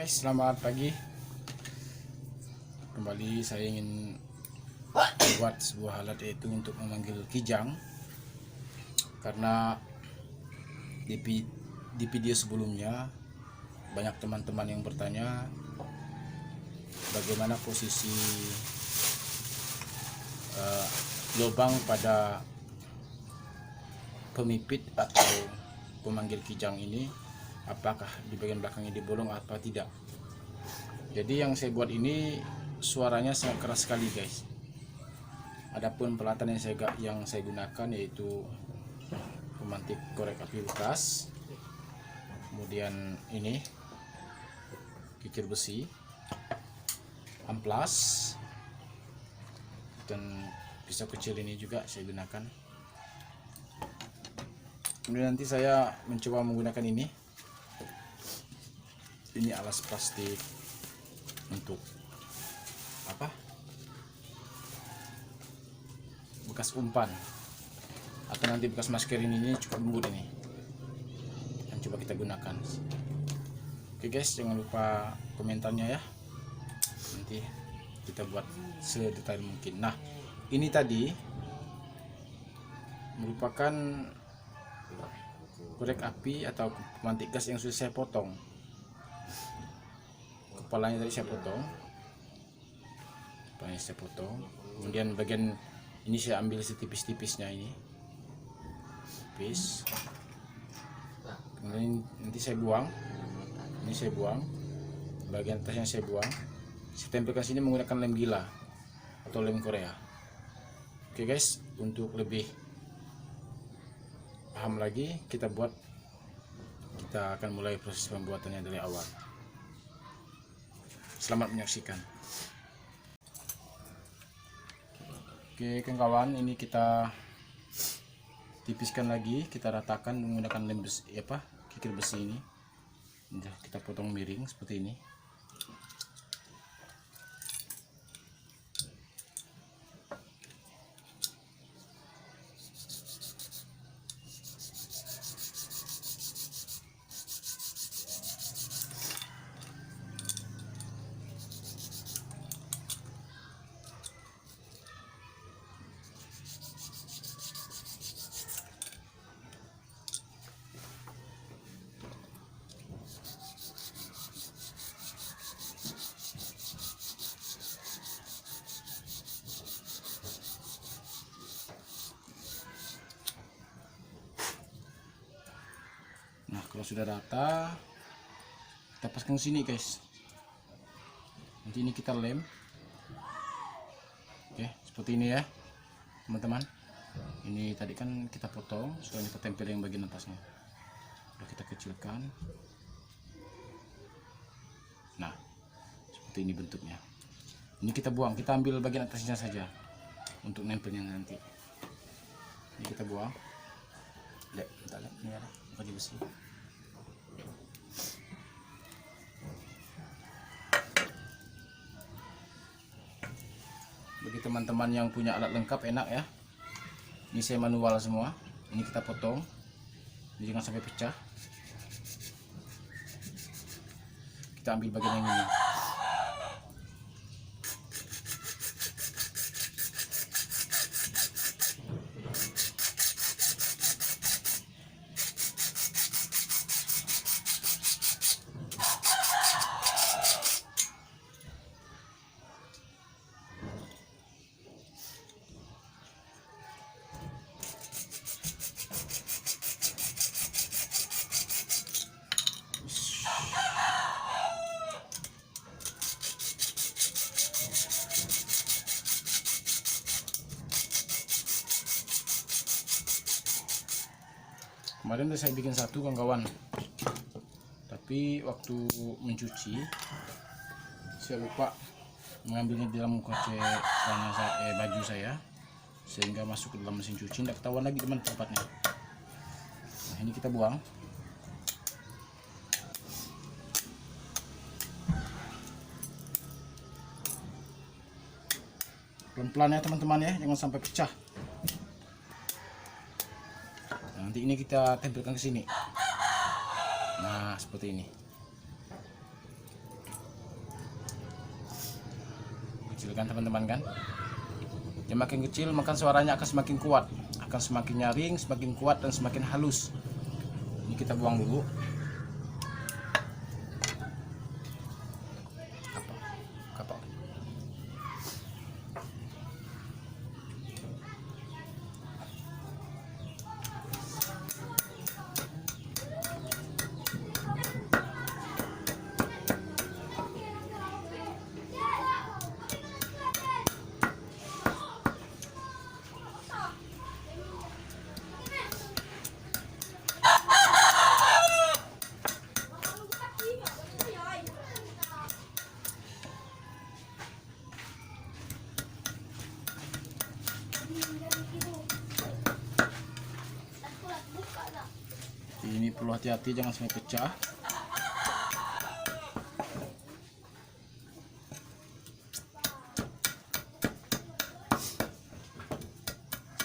Guys, selamat pagi. Kembali saya ingin buat sebuah alat, yaitu untuk memanggil kijang. Karena di video sebelumnya banyak teman-teman yang bertanya bagaimana posisi lubang pada pemipit atau pemanggil kijang ini, apakah di bagian belakangnya dibolong apa tidak. Jadi yang saya buat ini suaranya sangat keras sekali guys. Adapun peralatan yang saya gunakan yaitu pemantik korek api bekas, kemudian ini kikir besi, amplas, dan pisau kecil ini juga saya gunakan. Kemudian nanti saya mencoba menggunakan ini alas plastik untuk bekas umpan atau nanti bekas masker. Ini cukup lembut ini yang coba kita gunakan. Oke guys, jangan lupa komentarnya ya, nanti kita buat sedetail mungkin. Nah, ini tadi merupakan korek api atau pemantik gas yang sudah saya potong. Kepalanya tadi saya potong, kemudian bagian ini saya ambil setipis-tipisnya ini, tipis. Kemudian nanti saya buang, bagian atasnya saya buang. Saya tempelkan sini menggunakan lem gila atau lem Korea. Oke guys, untuk lebih paham lagi, kita akan mulai proses pembuatannya dari awal. Selamat menyaksikan. Oke kawan, ini kita tipiskan lagi, kita ratakan menggunakan lem besi, kikir besi ini. Kita potong miring seperti ini. Nah, kalau sudah rata, kita pasang sini guys. Nanti ini kita lem. Oke, seperti ini ya teman-teman. Ini tadi kan kita potong, sudah kita tempel yang bagian atasnya. Sudah kita kecilkan. Nah, seperti ini bentuknya. Ini kita buang, kita ambil bagian atasnya saja untuk nempelnya nanti. Ini kita buang. Lihat, ini ada bagi besi. Bagi teman-teman yang punya alat lengkap, enak ya. Ini saya manual semua. Ini kita potong, ini jangan sampai pecah. Kita ambil bagian yang ini. Kemarin udah saya bikin satu kawan-kawan, tapi waktu mencuci saya lupa mengambilnya di dalam kocek baju saya, sehingga masuk ke dalam mesin cuci, tidak ketahuan lagi teman tempatnya. Nah, ini kita buang. Pelan-pelan ya teman-teman ya, jangan sampai pecah. Nanti ini kita tempelkan ke sini. Nah, seperti ini. kecil kan teman-teman kan. Dia makin kecil maka suaranya akan semakin kuat, akan semakin nyaring, semakin kuat dan semakin halus. Ini kita buang dulu. Kapal. Ini perlu hati-hati jangan sampai pecah.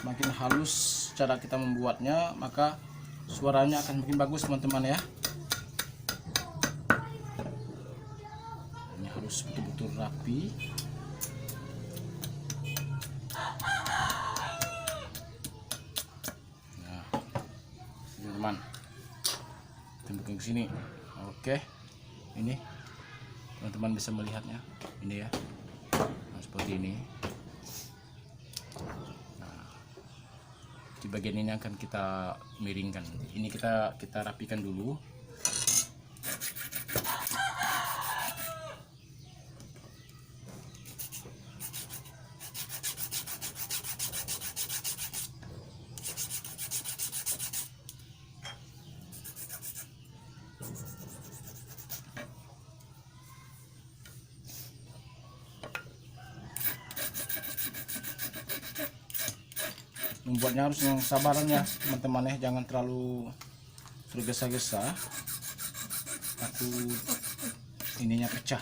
Semakin halus cara kita membuatnya, maka suaranya akan makin bagus teman-teman ya. Ini harus betul-betul rapi. Nah, teman-teman, temboknya ke sini. Oke, ini teman-teman bisa melihatnya. Ini ya, nah, seperti ini. Di bagian ini akan kita miringkan. Ini kita rapikan dulu. Membuatnya harus yang sabaran ya teman-teman ya, jangan terlalu tergesa-gesa, takut ininya pecah.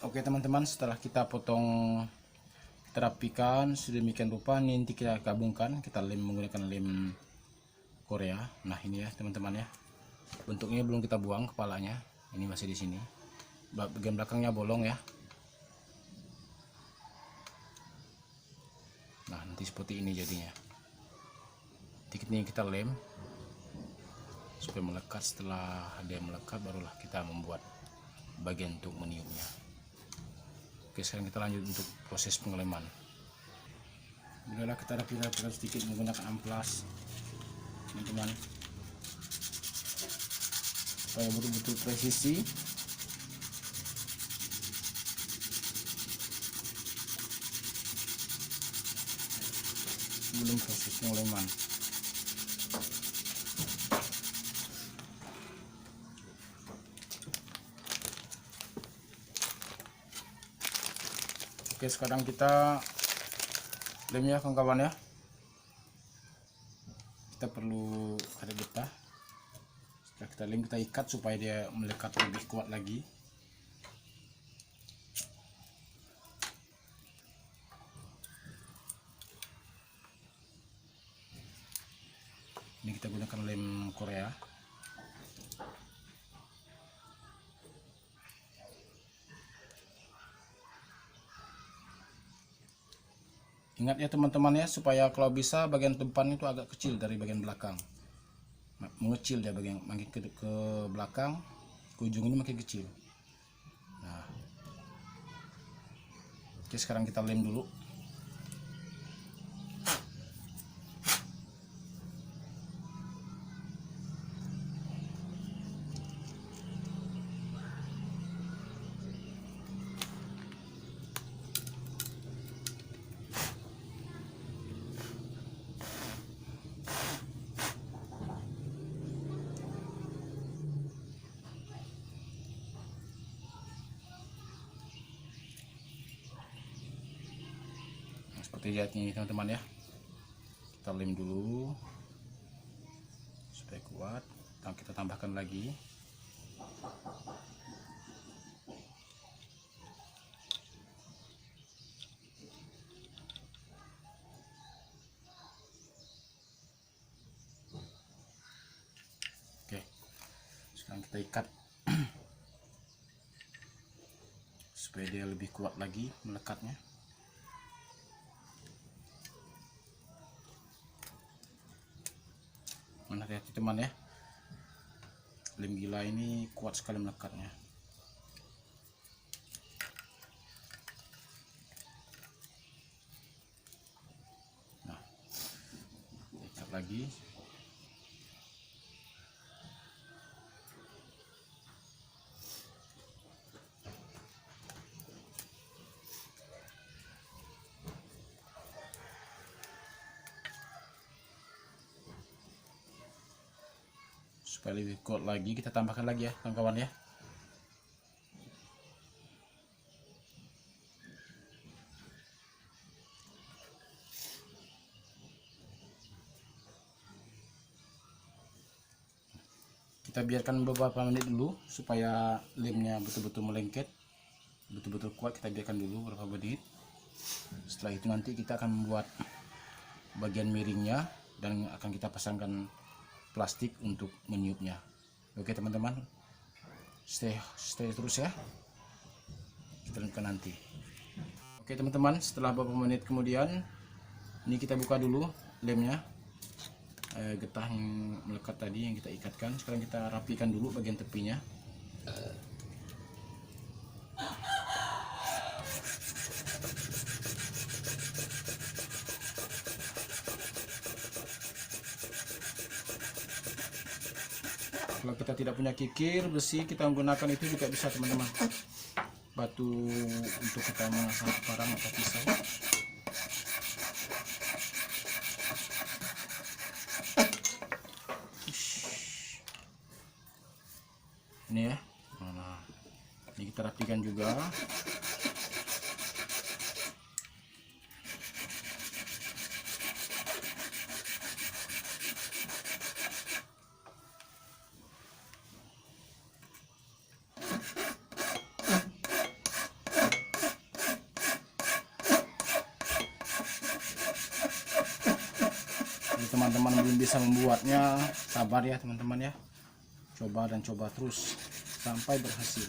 Oke teman-teman, setelah kita potong, kita rapikan sedemikian rupa, ini nanti kita gabungkan, kita lem menggunakan lem Korea. Nah ini ya teman-teman ya, bentuknya belum kita buang kepalanya, ini masih di sini, bagian belakangnya bolong ya. Nah nanti seperti ini jadinya. Dikit ini kita lem supaya melekat. Setelah dia melekat barulah kita membuat bagian untuk meniupnya. Oke, sekarang kita lanjut untuk proses pengeleman. Udahlah, kita rapikan sedikit menggunakan amplas teman-teman, supaya betul-betul presisi. Sebelum proses pengeleman, oke, sekarang kita lem ya kawan-kawan ya. Kita perlu ada getah. Setelah kita lem, kita ikat supaya dia melekat lebih kuat lagi. Ini kita gunakan lem Korea. Ingat ya teman-teman ya, supaya kalau bisa bagian depan itu agak kecil dari bagian belakang. Mengecil dia bagian makin ke belakang, ke ujung ini makin kecil. Nah, oke, sekarang kita lem dulu. seperti lihat ini teman-teman ya. Kita lem dulu supaya kuat, dan kita tambahkan lagi. Oke, sekarang kita ikat supaya dia lebih kuat lagi melekatnya. Hati-hati teman ya, lem gila ini kuat sekali melekatnya. Nah, ikat lagi. Supaya lebih kuat lagi, kita tambahkan lagi ya kawan-kawan ya. Kita biarkan beberapa menit dulu supaya lemnya betul-betul melengket, betul-betul kuat. Kita biarkan dulu beberapa menit. Setelah itu nanti kita akan membuat bagian miringnya dan akan kita pasangkan plastik untuk meniupnya. Oke teman-teman, stay terus ya, kita lanjutkan nanti. Oke teman-teman, setelah beberapa menit kemudian ini kita buka dulu lemnya, getah yang melekat tadi yang kita ikatkan. Sekarang kita rapikan dulu bagian tepinya. Kalau kita tidak punya kikir besi, kita menggunakan itu juga bisa teman-teman, batu untuk kita mengasah barang atau pisau. Ini ya, nah, ini kita rapikan juga. Teman-teman belum bisa membuatnya, sabar ya teman-teman ya, coba dan coba terus sampai berhasil.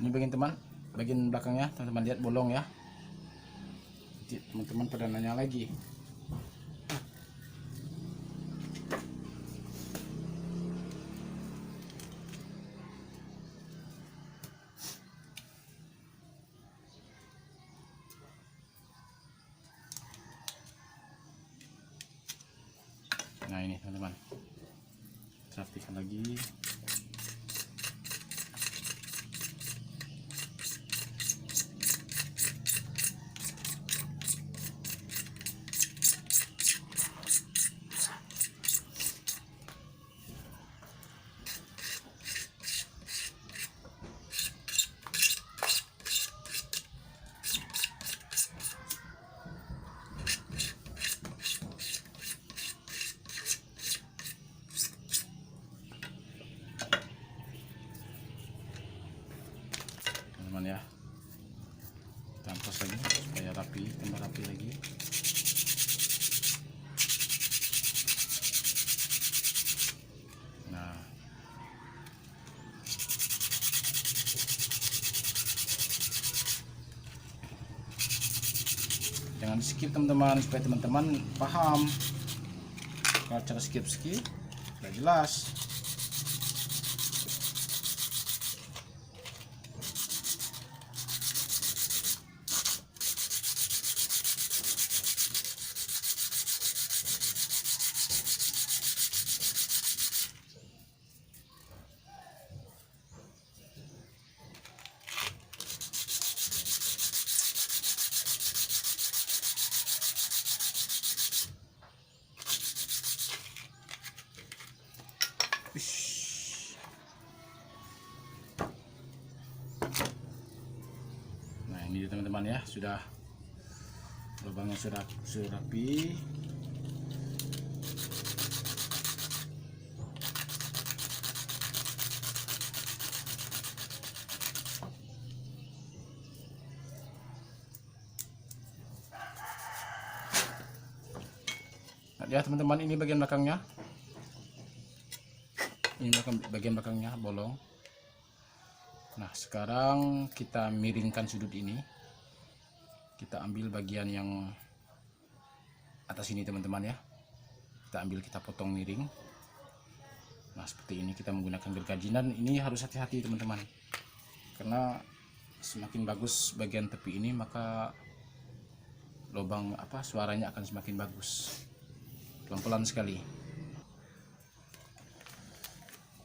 Ini bagian belakangnya teman-teman, lihat bolong ya. Teman-teman pada nanya lagi. Nah ini teman-teman, rapikan lagi. Ya, tampos lagi supaya rapi, tambah rapi lagi. Nah, jangan di skip teman-teman, supaya teman-teman paham. Kalau cara skip tidak jelas. Ush. Nah ini teman-teman ya, sudah lubangnya sudah rapi. Nah, ya teman-teman, ini bagian belakangnya. Ini bagian belakangnya bolong. Nah sekarang kita miringkan sudut ini. Kita ambil bagian yang atas ini teman-teman ya. Kita potong miring. Nah seperti ini, kita menggunakan gergaji. Dan ini harus hati-hati teman-teman, karena semakin bagus bagian tepi ini, maka lubang suaranya akan semakin bagus. Pelan-pelan sekali.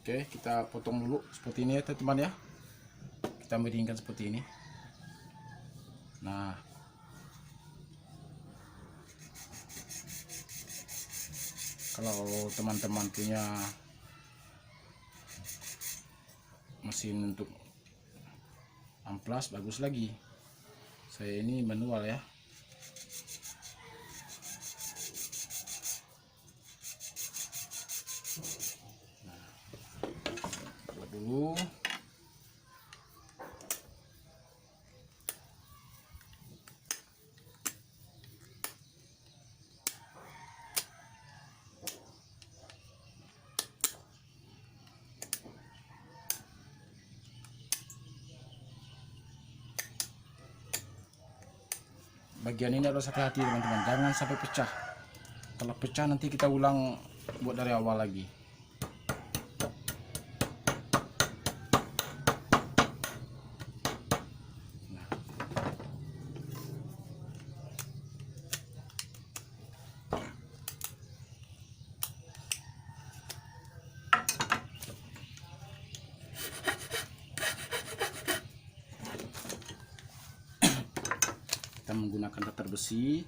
Oke, kita potong dulu seperti ini ya teman-teman ya. Kita miringkan seperti ini. Nah kalau teman-teman punya mesin untuk amplas, bagus lagi. Saya ini manual ya. Buat dulu. Bagian ini harus hati-hati teman-teman, jangan sampai pecah. Kalau pecah nanti kita ulang buat dari awal lagi. Kita menggunakan datar besi.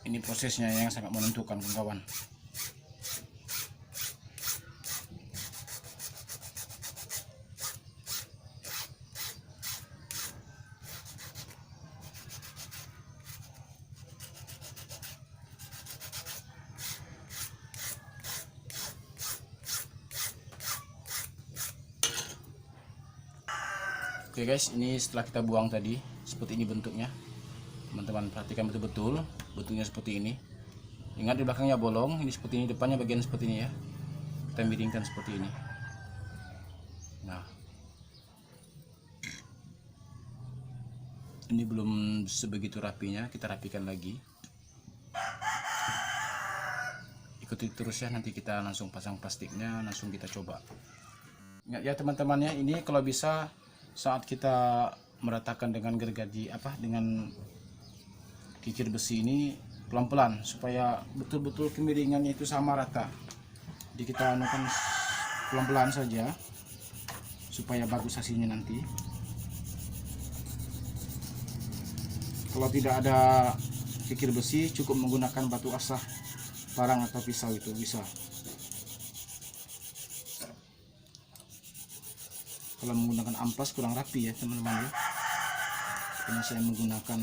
Ini prosesnya yang sangat menentukan kawan-kawan. Oke guys, ini setelah kita buang tadi, seperti ini bentuknya. Teman-teman perhatikan betul-betul, bentuknya seperti ini. Ingat di belakangnya bolong, ini seperti ini, depannya bagian seperti ini ya. Kita miringkan seperti ini. Nah, ini belum sebegitu rapinya, kita rapikan lagi. Ikuti terus ya, nanti kita langsung pasang plastiknya, langsung kita coba. Ingat ya teman-teman ya, ini kalau bisa saat kita meratakan dengan gergaji dengan kikir besi ini pelan-pelan, supaya betul-betul kemiringannya itu sama rata. Jadi kita anukan pelan-pelan saja supaya bagus hasilnya nanti. Kalau tidak ada kikir besi, cukup menggunakan batu asah, parang atau pisau itu bisa. Kalau menggunakan amplas kurang rapi ya teman-teman ya, karena saya menggunakan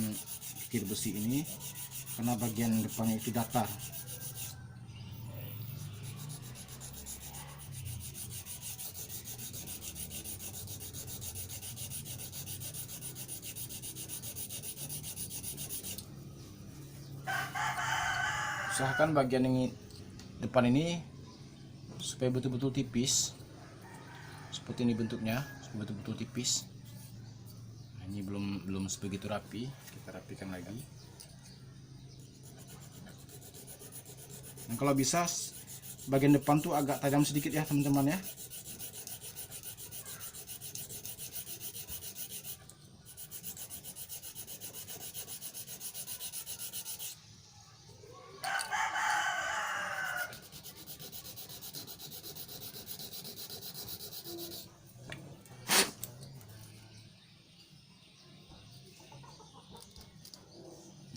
kikir besi ini karena bagian depannya itu datar. Usahakan bagian yang depan ini supaya betul-betul tipis. Seperti ini bentuknya, betul-betul tipis. Nah, ini belum sebegitu rapi, kita rapikan lagi. Dan kalau bisa bagian depan tuh agak tajam sedikit ya teman-teman ya.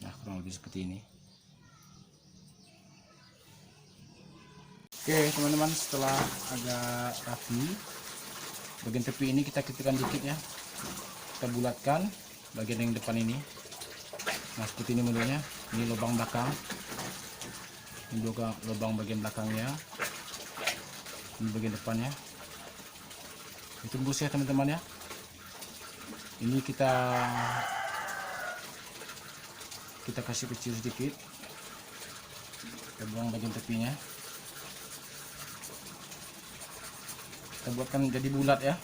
Nah kurang lebih seperti ini. Oke teman-teman, setelah agak rapi, bagian tepi ini kita ketikkan dikit ya, kita bulatkan bagian yang depan ini. Nah seperti ini modelnya. Ini lubang belakang, ini juga lubang bagian belakangnya, ini bagian depannya. Ditembus ya teman-teman ya. Ini kita kasih kecil sedikit, kita buang bagian tepinya, kita buatkan jadi bulat ya.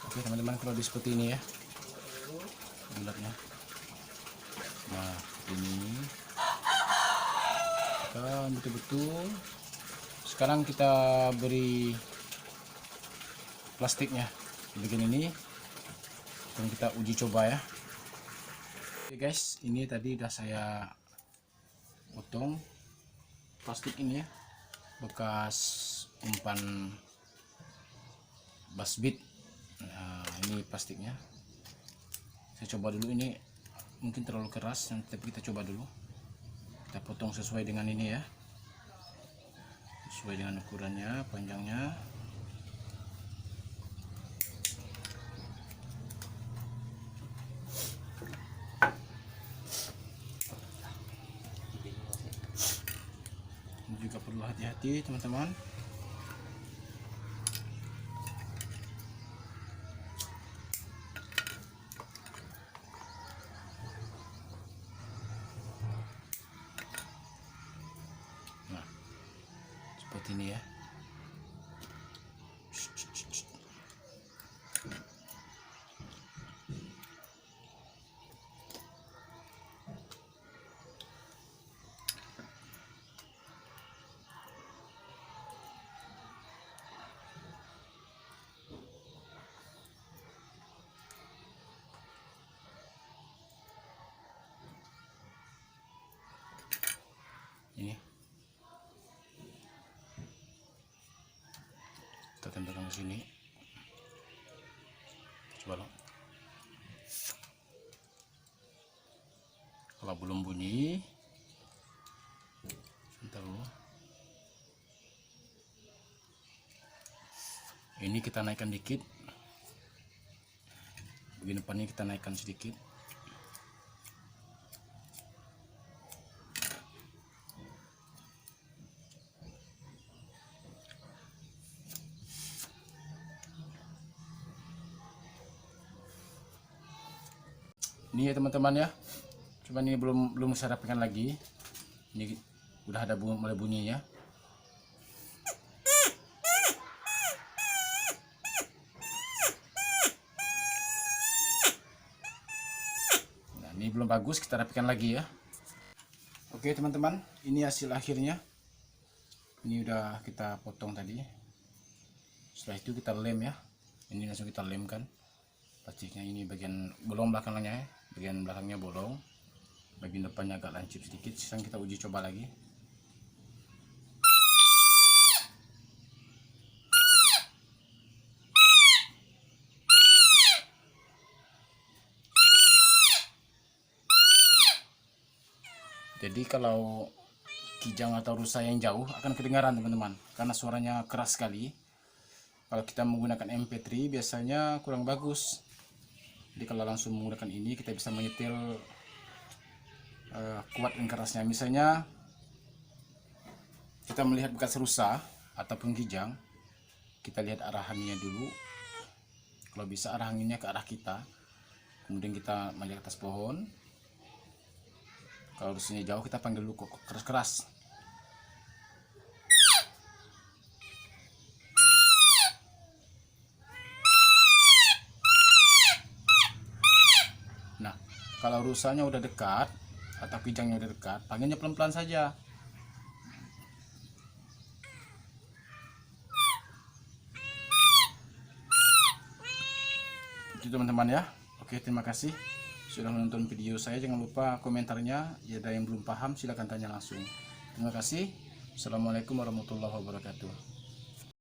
Oke teman-teman, kalau seperti ini ya bulatnya. Nah ini kita betul-betul. Sekarang kita beri plastiknya di bagian ini dan kita uji coba ya. Oke guys, ini tadi udah saya potong plastik ini ya, bekas umpan basbit. Nah ini plastiknya, saya coba dulu. Ini mungkin terlalu keras, tapi kita coba dulu. Kita potong sesuai dengan ini ya, sesuai dengan ukurannya, panjangnya. Ini juga perlu hati-hati teman-teman. Seperti ini ya. Ini kita tempelkan ke sini. Coba dong. Kalau belum bunyi, sebentar dulu. Ini kita naikkan dikit, bagian depannya kita naikkan sedikit. Ini ya teman-teman ya, cuman ini belum saya rapikan lagi. Ini udah ada mulai bunyinya. Nah ini belum bagus, kita rapikan lagi ya. Oke teman-teman, ini hasil akhirnya. Ini udah kita potong tadi. Setelah itu kita lem ya. Ini langsung kita lemkan plastiknya. Ini bagian bolong belakangnya ya. Bagian belakangnya bolong, bagian depannya agak lancip sedikit. Sekarang kita uji coba lagi. Jadi kalau kijang atau rusa yang jauh akan kedengaran teman-teman, karena suaranya keras sekali. Kalau kita menggunakan MP3 biasanya kurang bagus. Jadi kalau langsung menggunakan ini kita bisa menyetel kuat dan kerasnya. Misalnya kita melihat bekas rusa ataupun kijang, kita lihat arah anginnya dulu. Kalau bisa arah anginnya ke arah kita, kemudian kita maju ke atas pohon. Kalau rusanya jauh kita panggil dulu kok keras-keras. Nah, kalau rusanya udah dekat atau kijangnya udah dekat, panggilnya pelan-pelan saja. Itu teman-teman ya. Oke, terima kasih sudah menonton video saya. Jangan lupa komentarnya. Ya, ada yang belum paham silahkan tanya langsung. Terima kasih. Assalamualaikum warahmatullahi wabarakatuh.